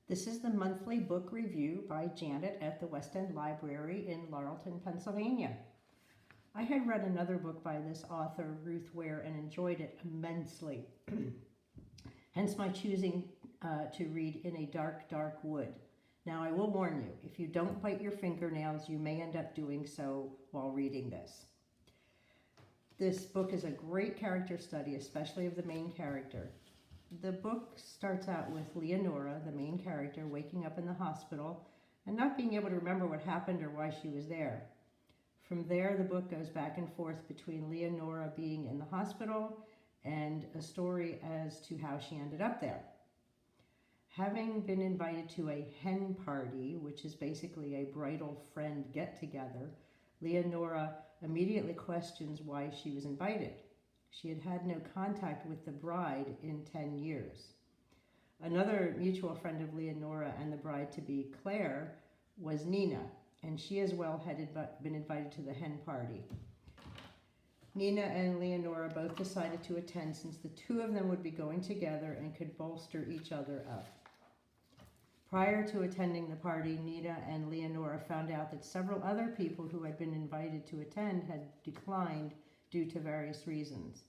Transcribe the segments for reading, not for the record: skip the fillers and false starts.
This is the monthly book review by Janet at the West End Library in Laurelton, Pennsylvania. I had read another book by this author, Ruth Ware, and enjoyed it immensely. Hence my choosing to read In a Dark, Dark Wood. Now I will warn you, if you don't bite your fingernails, you may end up doing so while reading this. This book is a great character study, especially of the main character. The book starts out with Leonora, the main character, waking up in the hospital and not being able to remember what happened or why she was there. From there, the book goes back and forth between Leonora being in the hospital and a story as to how she ended up there. Having been invited to a hen party, which is basically a bridal friend get-together, Leonora immediately questions why she was invited. She had had no contact with the bride in 10 years. Another mutual friend of Leonora and the bride-to-be, Claire, was Nina, and she as well had been invited to the hen party. Nina and Leonora both decided to attend since the two of them would be going together and could bolster each other up. Prior to attending the party, Nina and Leonora found out that several other people who had been invited to attend had declined due to various reasons.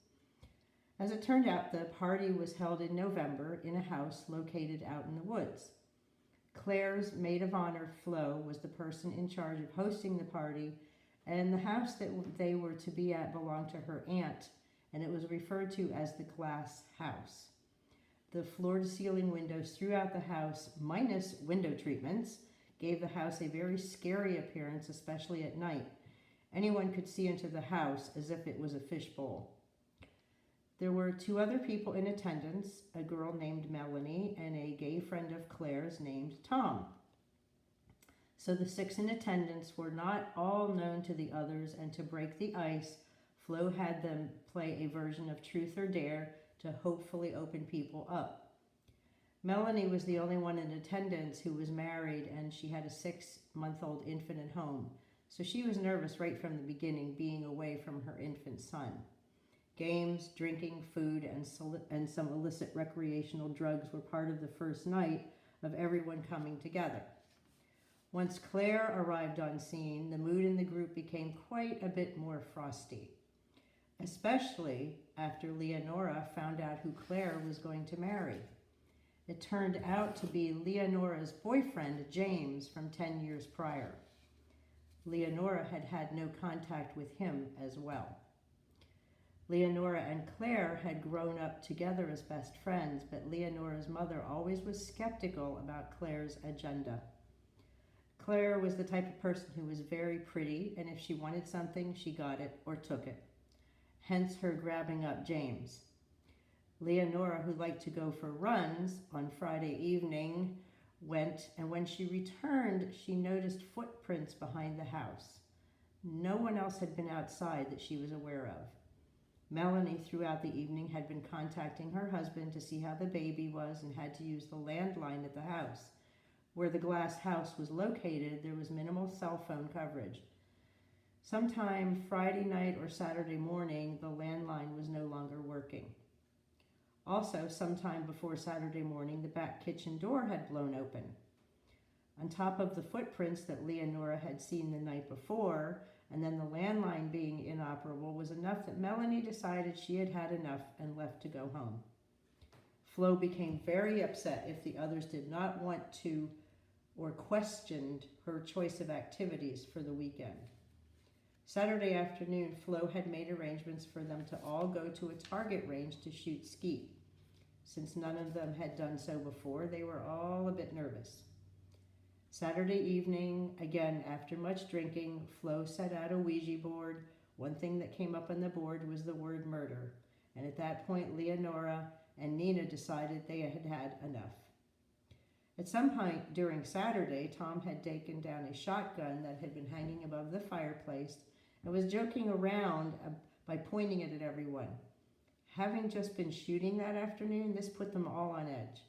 As it turned out, the party was held in November in a house located out in the woods. Claire's maid of honor, Flo, was the person in charge of hosting the party, and the house that they were to be at belonged to her aunt, and it was referred to as the Glass House. The floor-to-ceiling windows throughout the house, minus window treatments, gave the house a very scary appearance, especially at night. Anyone could see into the house as if it was a fishbowl. There were two other people in attendance, a girl named Melanie and a gay friend of Claire's named Tom. So the six in attendance were not all known to the others, and to break the ice, Flo had them play a version of Truth or Dare to hopefully open people up. Melanie was the only one in attendance who was married, and she had a 6-month-old infant at home. So she was nervous right from the beginning, being away from her infant son. Games, drinking, food, and some illicit recreational drugs were part of the first night of everyone coming together. Once Claire arrived on scene, the mood in the group became quite a bit more frosty, especially after Leonora found out who Claire was going to marry. It turned out to be Leonora's boyfriend, James, from 10 years prior. Leonora had had no contact with him as well. Leonora and Claire had grown up together as best friends, but Leonora's mother always was skeptical about Claire's agenda. Claire was the type of person who was very pretty, and if she wanted something, she got it or took it. Hence her grabbing up James. Leonora, who liked to go for runs on Friday evening, went, and when she returned, she noticed footprints behind the house. No one else had been outside that she was aware of. Melanie, throughout the evening, had been contacting her husband to see how the baby was and had to use the landline at the house. Where the Glass House was located, there was minimal cell phone coverage. Sometime Friday night or Saturday morning, the landline was no longer working. Also, sometime before Saturday morning, the back kitchen door had blown open. On top of the footprints that Leonora had seen the night before, and then the landline being inoperable, was enough that Melanie decided she had had enough and left to go home. Flo became very upset if the others did not want to or questioned her choice of activities for the weekend. Saturday afternoon, Flo had made arrangements for them to all go to a target range to shoot skeet. Since none of them had done so before, they were all a bit nervous. Saturday evening, again after much drinking, Flo set out a Ouija board. One thing that came up on the board was the word murder, and at that point Leonora and Nina decided they had had enough. At some point during Saturday, Tom had taken down a shotgun that had been hanging above the fireplace and was joking around by pointing it at everyone. Having just been shooting that afternoon, this put them all on edge.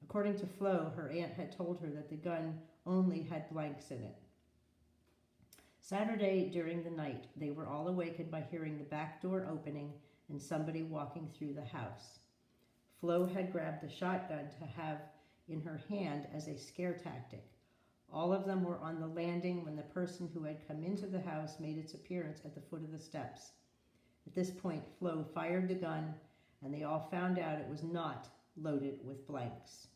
According to Flo, her aunt had told her that the gun only had blanks in it. Saturday during the night, they were all awakened by hearing the back door opening and somebody walking through the house. Flo had grabbed the shotgun to have in her hand as a scare tactic. All of them were on the landing when the person who had come into the house made its appearance at the foot of the steps. At this point, Flo fired the gun, and they all found out it was not loaded with blanks.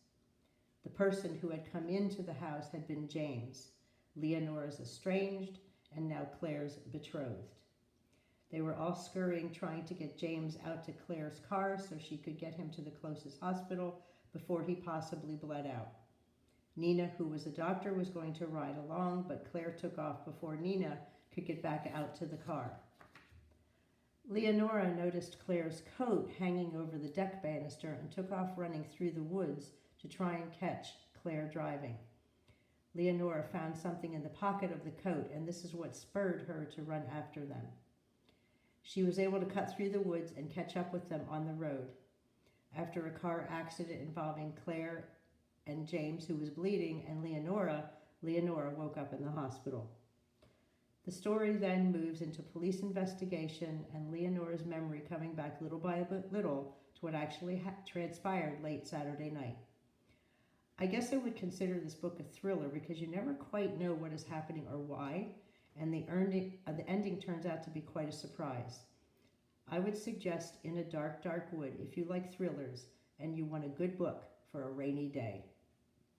The person who had come into the house had been James, Leonora's estranged and now Claire's betrothed. They were all scurrying, trying to get James out to Claire's car so she could get him to the closest hospital before he possibly bled out. Nina, who was a doctor, was going to ride along, but Claire took off before Nina could get back out to the car. Leonora noticed Claire's coat hanging over the deck banister and took off running through the woods to try and catch Claire driving. Leonora found something in the pocket of the coat, and this is what spurred her to run after them. She was able to cut through the woods and catch up with them on the road. After a car accident involving Claire and James, who was bleeding, and Leonora woke up in the hospital. The story then moves into police investigation and Leonora's memory coming back little by little to what actually transpired late Saturday night. I guess I would consider this book a thriller because you never quite know what is happening or why, and the ending turns out to be quite a surprise. I would suggest In a Dark, Dark Wood if you like thrillers and you want a good book for a rainy day.